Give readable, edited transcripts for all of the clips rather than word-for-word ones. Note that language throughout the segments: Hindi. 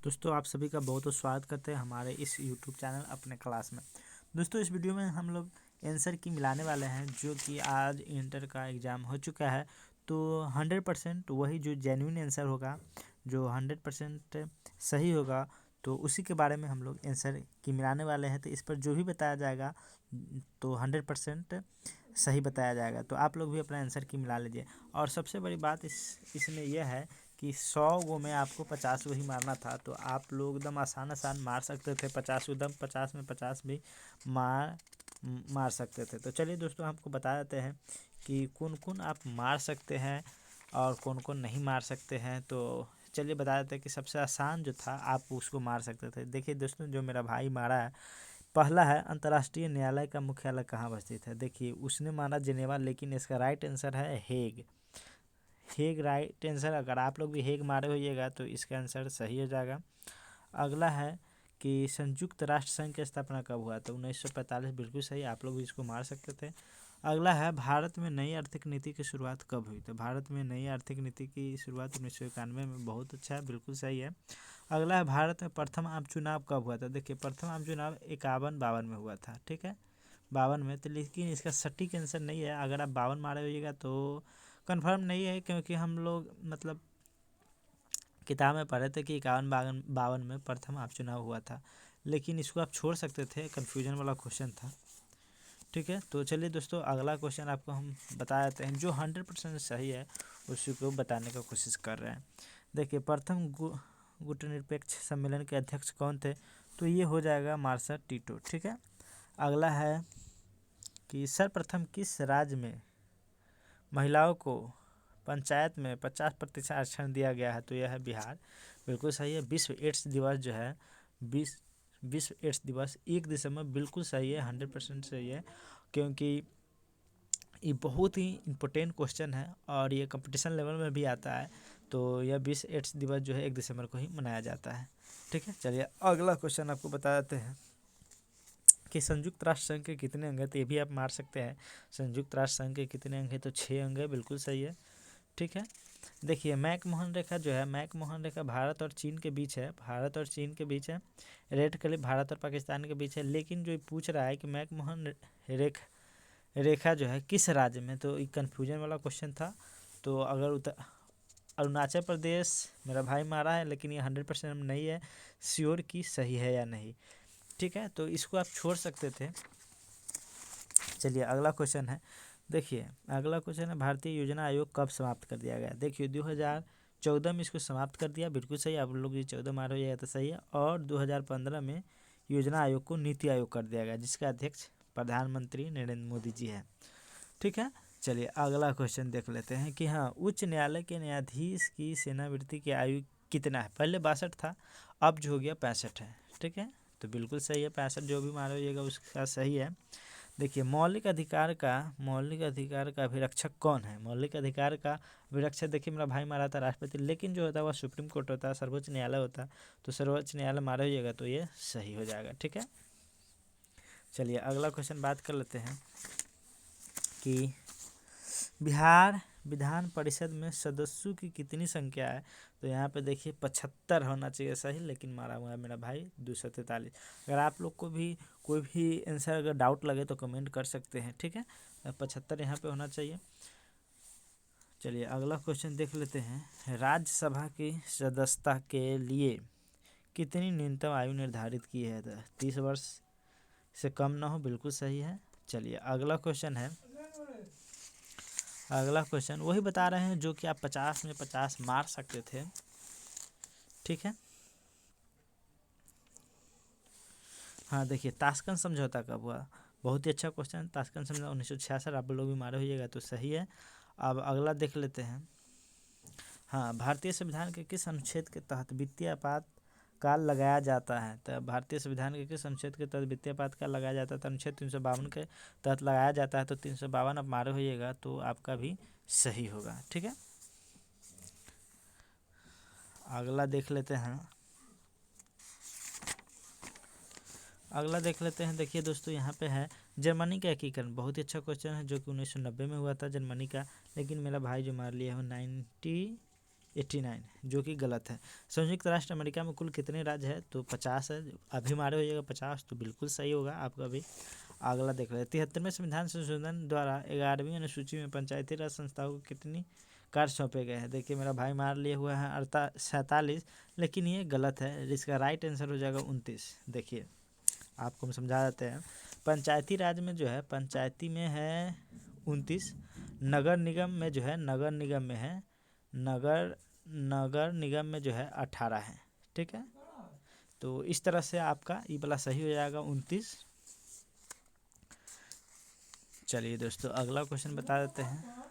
दोस्तों आप सभी का बहुत बहुत स्वागत करते हैं हमारे इस यूट्यूब चैनल अपने क्लास में। दोस्तों इस वीडियो में हम लोग आंसर की मिलाने वाले हैं जो कि आज इंटर का एग्ज़ाम हो चुका है। तो 100% वही जो जेन्युइन आंसर होगा, जो 100% सही होगा, तो उसी के बारे में हम लोग आंसर की मिलाने वाले हैं। तो इस पर जो भी बताया जाएगा तो 100% सही बताया जाएगा। तो आप लोग भी अपना आंसर की मिला लीजिए। और सबसे बड़ी बात इसमें यह है कि 100 गो में आपको 50 गो ही मारना था, तो आप लोग एकदम आसान आसान मार सकते थे। 50 एकदम 50 में 50 भी मार सकते थे। तो चलिए दोस्तों आपको बता देते हैं कि कौन कौन आप मार सकते हैं और कौन कौन नहीं मार सकते हैं। तो चलिए बता देते हैं कि सबसे आसान जो था आप उसको मार सकते थे। देखिए दोस्तों, जो मेरा भाई मारा है, पहला है अंतर्राष्ट्रीय न्यायालय का मुख्यालय कहाँ स्थित है। देखिए उसने माना जिनेवा, लेकिन इसका राइट आंसर है हेग। Hague right answer. अगर आप लोग भी हेग मारे होइएगा तो इसका आंसर सही हो जाएगा। अगला है कि संयुक्त राष्ट्र संघ की स्थापना कब हुआ, तो 1945, बिल्कुल सही, आप लोग भी इसको मार सकते थे। अगला है भारत में नई आर्थिक नीति की शुरुआत कब हुई, तो भारत में नई आर्थिक नीति की शुरुआत 1991 में, बहुत अच्छा है, बिल्कुल सही है। अगला है भारत में प्रथम आम चुनाव कब हुआ था। देखिए प्रथम आम चुनाव 51-52 में हुआ था, ठीक है, 52 में। तो लेकिन इसका सटीक आंसर नहीं है। अगर आप 52 मारे होइएगा तो कंफर्म नहीं है, क्योंकि हम लोग मतलब किताब में पढ़े थे कि 51-52 में प्रथम आप चुनाव हुआ था, लेकिन इसको आप छोड़ सकते थे, कन्फ्यूजन वाला क्वेश्चन था, ठीक है। तो चलिए दोस्तों अगला क्वेश्चन आपको हम बता देते हैं, जो 100% सही है उसी को बताने का कोशिश कर रहे हैं। देखिए प्रथम गुटनिरपेक्ष सम्मेलन के अध्यक्ष कौन थे, तो ये हो जाएगा मार्शल टीटो, ठीक है। अगला है कि सर्वप्रथम किस राज्य में महिलाओं को पंचायत में 50% आरक्षण दिया गया है, तो यह है बिहार, बिल्कुल सही है। विश्व एड्स दिवस जो है, विश्व एड्स दिवस 1 दिसंबर, बिल्कुल सही है, 100% सही है, क्योंकि ये बहुत ही इम्पोर्टेंट क्वेश्चन है और ये कंपटीशन लेवल में भी आता है। तो यह विश्व एड्स दिवस जो है 1 दिसंबर को ही मनाया जाता है, ठीक है। चलिए अगला क्वेश्चन आपको बता देते हैं कि संयुक्त राष्ट्र संघ के कितने अंग हैं, तो ये भी आप मार सकते हैं। संयुक्त राष्ट्र संघ के कितने अंग हैं, तो 6 अंग है, बिल्कुल सही है, ठीक है। देखिए मैकमोहन रेखा जो है, मैकमोहन रेखा भारत और चीन के बीच है, भारत और चीन के बीच है। रेड क्लिफ भारत और पाकिस्तान के बीच है। लेकिन जो ये पूछ रहा है कि मैकमोहन रेखा जो है किस राज्य में, तो ये कन्फ्यूजन वाला क्वेश्चन था। तो अगर अरुणाचल प्रदेश मेरा भाई मारा है, लेकिन ये 100% नहीं है श्योर कि सही है या नहीं, ठीक है, तो इसको आप छोड़ सकते थे। चलिए अगला क्वेश्चन है, देखिए अगला क्वेश्चन है भारतीय योजना आयोग कब समाप्त कर दिया गया। देखिए 2014 में इसको समाप्त कर दिया, बिल्कुल सही, आप लोग ये 14 मार हो जाएगा तो सही है। और 2015 में योजना आयोग को नीति आयोग कर दिया गया, जिसका अध्यक्ष प्रधानमंत्री नरेंद्र मोदी जी है, ठीक है। चलिए अगला क्वेश्चन देख लेते हैं कि हाँ, उच्च न्यायालय के न्यायाधीश की सेवानिवृत्ति की आयु कितना है। पहले 62 था, अब जो हो गया 65 है, ठीक है, तो बिल्कुल सही है, 65 जो भी मारा होइएगा उसका सही है। देखिए मौलिक अधिकार का अभिरक्षक कौन है। मौलिक अधिकार का अभिरक्षक, देखिए मेरा भाई मारा था राष्ट्रपति, लेकिन जो होता है वह सुप्रीम कोर्ट होता है, सर्वोच्च न्यायालय होता है। तो सर्वोच्च न्यायालय मारा होइएगा तो ये सही हो जाएगा, ठीक है। चलिए अगला क्वेश्चन बात कर लेते हैं कि बिहार विधान परिषद में सदस्यों की कितनी संख्या है। तो यहाँ पे देखिए 75 होना चाहिए सही, लेकिन मारा हुआ है मेरा भाई 243। अगर आप लोग को भी कोई भी आंसर अगर डाउट लगे तो कमेंट कर सकते हैं, ठीक है। 75 यहाँ पे होना चाहिए। चलिए अगला क्वेश्चन देख लेते हैं, राज्यसभा की सदस्यता के लिए कितनी न्यूनतम आयु निर्धारित की है। 30 वर्ष से कम ना हो, बिल्कुल सही है। चलिए अगला क्वेश्चन है, अगला क्वेश्चन वही बता रहे हैं जो कि आप 50 में 50 मार सकते थे, ठीक है। हाँ देखिए ताशकंद समझौता कब हुआ, बहुत ही अच्छा क्वेश्चन। ताशकंद समझौता 1966, आप लोग भी मारे होइएगा तो सही है। अब अगला देख लेते हैं, हाँ, भारतीय संविधान के किस अनुच्छेद के तहत वित्तीय आपातकाल लगाया जाता है। तो भारतीय संविधान के किस अनुच्छेद के तहत वित्तीय आपातकाल लगाया जाता है, तो अनुच्छेद 352 के तहत लगाया जाता है। तो 352 आप मारे होइएगा तो आपका भी सही होगा, ठीक है। अगला देख लेते हैं, अगला देख लेते हैं। देखिए दोस्तों यहाँ पे है जर्मनी का एकीकरण, बहुत ही अच्छा क्वेश्चन है, जो कि 1990 में हुआ था जर्मनी का। लेकिन मेरा भाई जो मार लिया है 90 89, जो कि गलत है। संयुक्त राष्ट्र अमेरिका में कुल कितने राज्य है? तो 50 है। अभी हमारे हो जाएगा 50, तो बिल्कुल सही होगा आपका भी। अगला देख रहे 73वें संविधान संशोधन द्वारा 11वीं अनुसूची में पंचायती राज संस्थाओं को कितनी कार्य सौंपे गए हैं? देखिए मेरा भाई मार लिए हुआ है 47, लेकिन ये गलत है। इसका राइट आंसर हो जाएगा 29। देखिए आपको हम समझा देते हैं। पंचायती राज में जो है, पंचायती में है 29, नगर निगम में जो है, नगर निगम में है, नगर निगम में जो है 18 है। ठीक है, तो इस तरह से आपका ये वाला सही हो जाएगा 29। चलिए दोस्तों अगला क्वेश्चन बता देते हैं।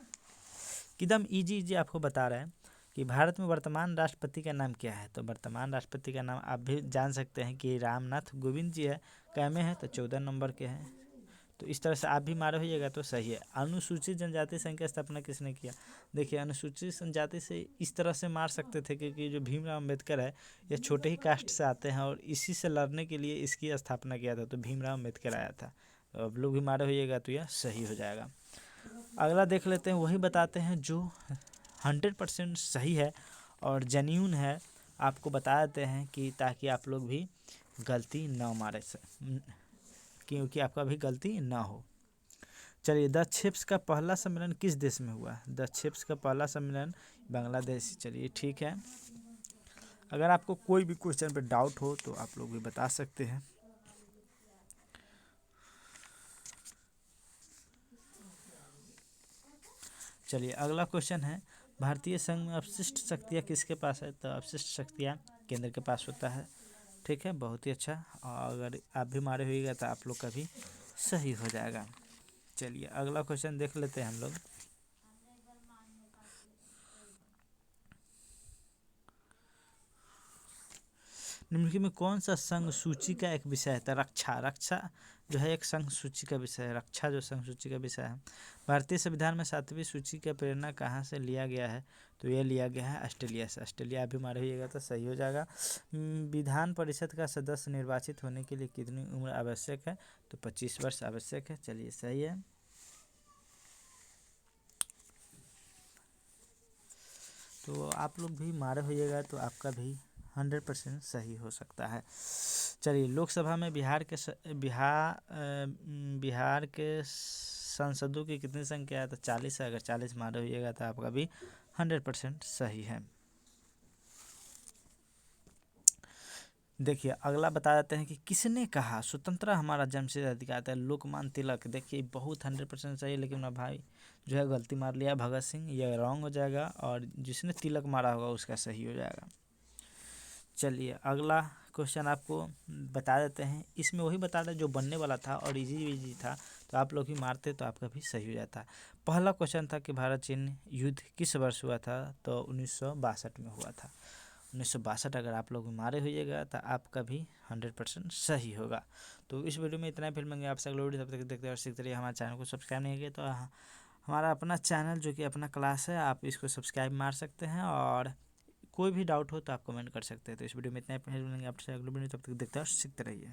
एकदम इजी आपको बता रहे हैं कि भारत में वर्तमान राष्ट्रपति का नाम क्या है? तो वर्तमान राष्ट्रपति का नाम आप भी जान सकते हैं कि रामनाथ कोविंद जी है। कैमे है तो 14 नंबर के हैं। तो इस तरह से आप भी मारे होइएगा तो सही है। अनुसूचित जनजाति संघ की स्थापना किसने किया? देखिए अनुसूचित जनजाति से इस तरह से मार सकते थे क्योंकि जो भीमराव अम्बेडकर है ये छोटे ही कास्ट से आते हैं और इसी से लड़ने के लिए इसकी स्थापना किया था, तो भीमराव अम्बेडकर आया था। तो आप लोग भी मारे होइएगा तो यह सही हो जाएगा। अगला देख लेते हैं, वही बताते हैं जो 100% सही है और जेन्यून है, आपको बता देते हैं कि ताकि आप लोग भी गलती ना मारे क्योंकि आपका भी गलती ना हो। चलिए द चिप्स का पहला सम्मेलन किस देश में हुआ? द चिप्स का पहला सम्मेलन बांग्लादेश। चलिए ठीक है, अगर आपको कोई भी क्वेश्चन पे डाउट हो तो आप लोग भी बता सकते हैं। चलिए अगला क्वेश्चन है, भारतीय संघ में अपशिष्ट शक्तियाँ किसके पास है? तो अपशिष्ट शक्तियाँ केंद्र के पास होता है। ठीक है, बहुत ही अच्छा। और अगर आप भी मारे हुएगा तो आप लोग का भी सही हो जाएगा। चलिए अगला क्वेश्चन देख लेते हैं हम लोग। निम्नलिखित में कौन सा संघ सूची का एक विषय है? तो रक्षा जो है एक संघ सूची का विषय है। रक्षा जो संघ सूची का विषय है। भारतीय संविधान में 7वीं सूची का प्रेरणा कहाँ से लिया गया है? तो ये लिया गया है ऑस्ट्रेलिया से। ऑस्ट्रेलिया भी मारे होइएगा तो सही हो जाएगा। विधान परिषद का सदस्य निर्वाचित होने के लिए कितनी उम्र आवश्यक है? तो 25 वर्ष आवश्यक है। चलिए सही है। तो आप लोग भी मारे होइएगा तो आपका भी 100% सही हो सकता है। चलिए लोकसभा में बिहार के सांसदों की कितनी संख्या है? तो 40 है। अगर 40 मारे होइएगा तो आपका भी 100% सही है। देखिए अगला बता देते हैं कि किसने कहा स्वतंत्रता हमारा जन्मसिद्ध अधिकार है? लोकमान्य तिलक। देखिए बहुत 100% सही है, लेकिन मेरा भाई जो है गलती मार लिया, भगत सिंह। यह रॉन्ग हो जाएगा और जिसने तिलक मारा होगा उसका सही हो जाएगा। चलिए अगला क्वेश्चन आपको बता देते हैं। इसमें वही बता दें जो बनने वाला था और इजी था, तो आप लोग भी मारते तो आपका भी सही हो जाता। पहला क्वेश्चन था कि भारत चीन युद्ध किस वर्ष हुआ था? तो 1962 में हुआ था। 1962। अगर आप लोग मारे होइएगा तो आपका भी 100% सही होगा। तो इस वीडियो में इतना ही, फिर मिलेंगे आपसे अगले वीडियो। तब तक देखते और सीखते रहिए। हमारे चैनल को सब्सक्राइब नहीं किया तो हमारा अपना चैनल जो कि अपना क्लास है, आप इसको सब्सक्राइब मार सकते हैं और कोई भी डाउट हो तो आप कमेंट कर सकते हैं। तो इस वीडियो में इतना ही, मिलेंगे आपसे अगले वीडियो। तब तक देखते और सीखते रहिए।